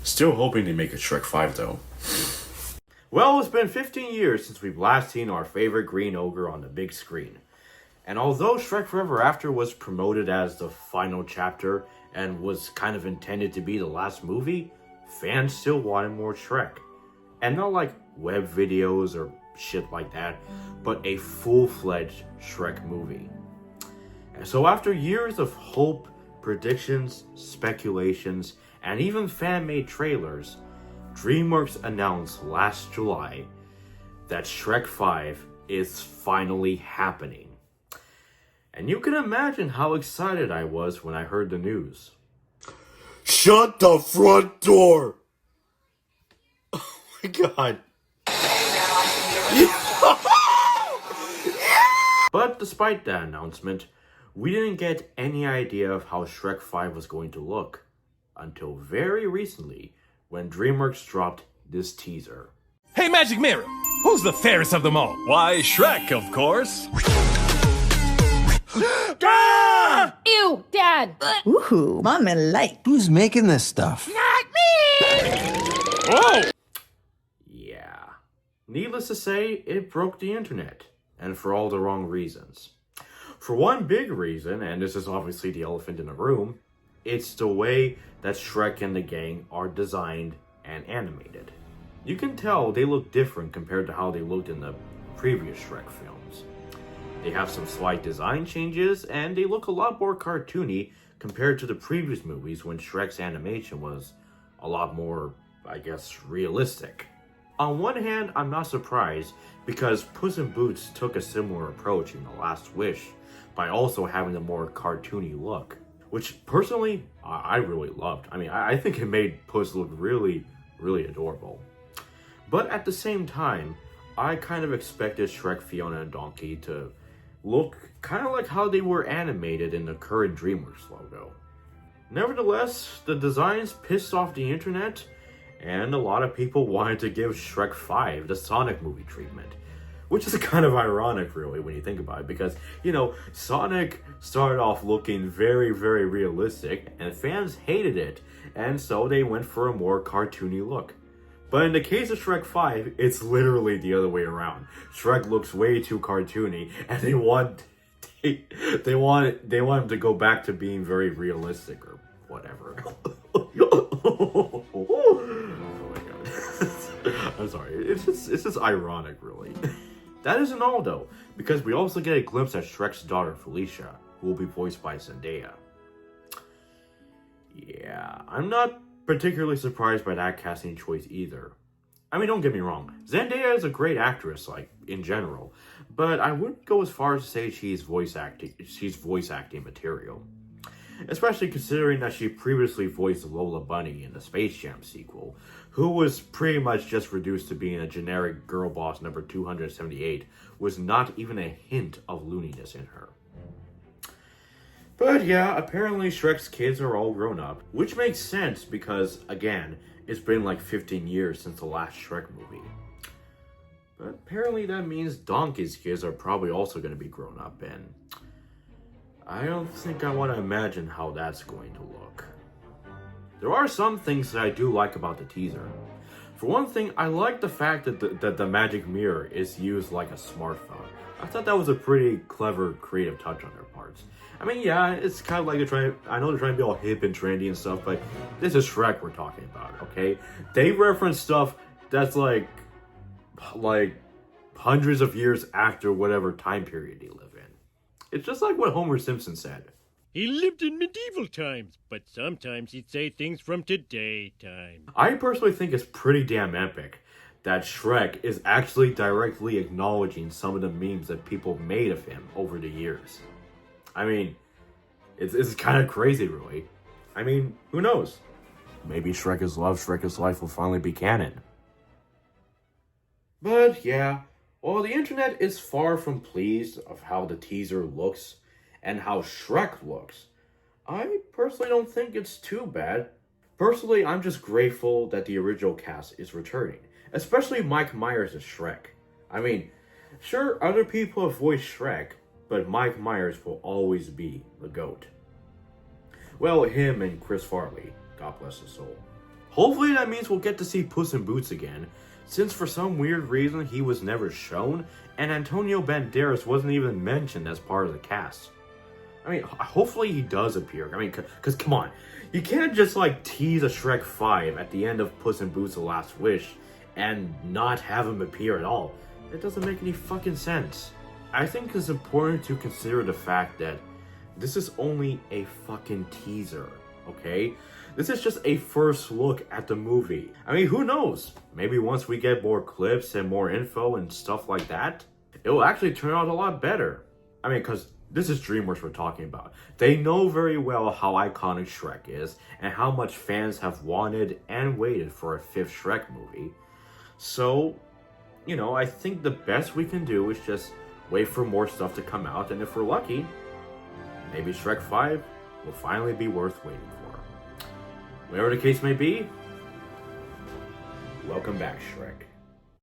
Still hoping to make a Shrek 5 though. Well, it's been 15 years since we've last seen our favorite green ogre on the big screen. And although Shrek Forever After was promoted as the final chapter and was kind of intended to be the last movie, fans still wanted more Shrek. And not like web videos or shit like that, but a full-fledged Shrek movie. And so after years of hope, predictions, speculations, and even fan-made trailers, DreamWorks announced last July that Shrek 5 is finally happening. And you can imagine how excited I was when I heard the news. Shut the front door! Oh my god. But despite that announcement, we didn't get any idea of how Shrek 5 was going to look until very recently when DreamWorks dropped this teaser. Hey, Magic Mirror, who's the fairest of them all? Why, Shrek, of course. Ah! Ew, Dad! Ooh, Mommy like. Who's making this stuff? Not me! Whoa! Yeah. Needless to say, it broke the internet, and for all the wrong reasons. For one big reason, and this is obviously the elephant in the room, it's the way that Shrek and the gang are designed and animated. You can tell they look different compared to how they looked in the previous Shrek films. They have some slight design changes, and they look a lot more cartoony compared to the previous movies when Shrek's animation was a lot more, I guess, realistic. On one hand, I'm not surprised, because Puss in Boots took a similar approach in The Last Wish by also having a more cartoony look, which personally, I really loved. I mean, I think it made Puss look really, really adorable. But at the same time, I kind of expected Shrek, Fiona, and Donkey to look kind of like how they were animated in the current DreamWorks logo. Nevertheless, the designs pissed off the internet, and a lot of people wanted to give Shrek 5 the Sonic movie treatment. Which is kind of ironic, really, when you think about it, because, you know, Sonic started off looking very, very realistic, and fans hated it, and so they went for a more cartoony look. But in the case of Shrek 5, it's literally the other way around. Shrek looks way too cartoony, and they want him to go back to being very realistic or whatever. Oh my god. I'm sorry. It's just ironic, really. That isn't all, though, because we also get a glimpse at Shrek's daughter, Felicia, who will be voiced by Zendaya. Yeah, I'm not particularly surprised by that casting choice either. I mean, don't get me wrong, Zendaya is a great actress, like, in general, but I wouldn't go as far as to say she's voice acting material. Especially considering that she previously voiced Lola Bunny in the Space Jam sequel, who was pretty much just reduced to being a generic girl boss number 278, with not even a hint of looniness in her. But yeah, apparently Shrek's kids are all grown up, which makes sense because, again, it's been like 15 years since the last Shrek movie. But apparently that means Donkey's kids are probably also going to be grown up, and I don't think I want to imagine how that's going to look. There are some things that I do like about the teaser. For one thing, I like the fact that the magic mirror is used like a smartphone. I thought that was a pretty clever, creative touch on their parts. I mean, yeah, it's kind of like I know they're trying to be all hip and trendy and stuff, but this is Shrek we're talking about, okay? They reference stuff that's like hundreds of years after whatever time period they live in. It's just like what Homer Simpson said. He lived in medieval times, but sometimes he'd say things from today time. I personally think it's pretty damn epic that Shrek is actually directly acknowledging some of the memes that people made of him over the years. I mean, it's kind of crazy, really. I mean, who knows? Maybe Shrek is Love, Shrek is Life will finally be canon. But yeah, while the internet is far from pleased of how the teaser looks and how Shrek looks, I personally don't think it's too bad. Personally, I'm just grateful that the original cast is returning, especially Mike Myers as Shrek. I mean, sure, other people have voiced Shrek, but Mike Myers will always be the GOAT. Well, him and Chris Farley, God bless his soul. Hopefully that means we'll get to see Puss in Boots again, since for some weird reason he was never shown, and Antonio Banderas wasn't even mentioned as part of the cast. I mean, hopefully he does appear. I mean, because come on, you can't just like tease a Shrek 5 at the end of Puss in Boots: The Last Wish and not have him appear at all. It doesn't make any fucking sense. I think it's important to consider the fact that this is only a fucking teaser, okay? This is just a first look at the movie. I mean, who knows? Maybe once we get more clips and more info and stuff like that, it will actually turn out a lot better. I mean, because this is DreamWorks we're talking about. They know very well how iconic Shrek is and how much fans have wanted and waited for a fifth Shrek movie. So, you know, I think the best we can do is just wait for more stuff to come out, and if we're lucky, maybe Shrek 5 will finally be worth waiting for. Whatever the case may be, welcome back, Shrek.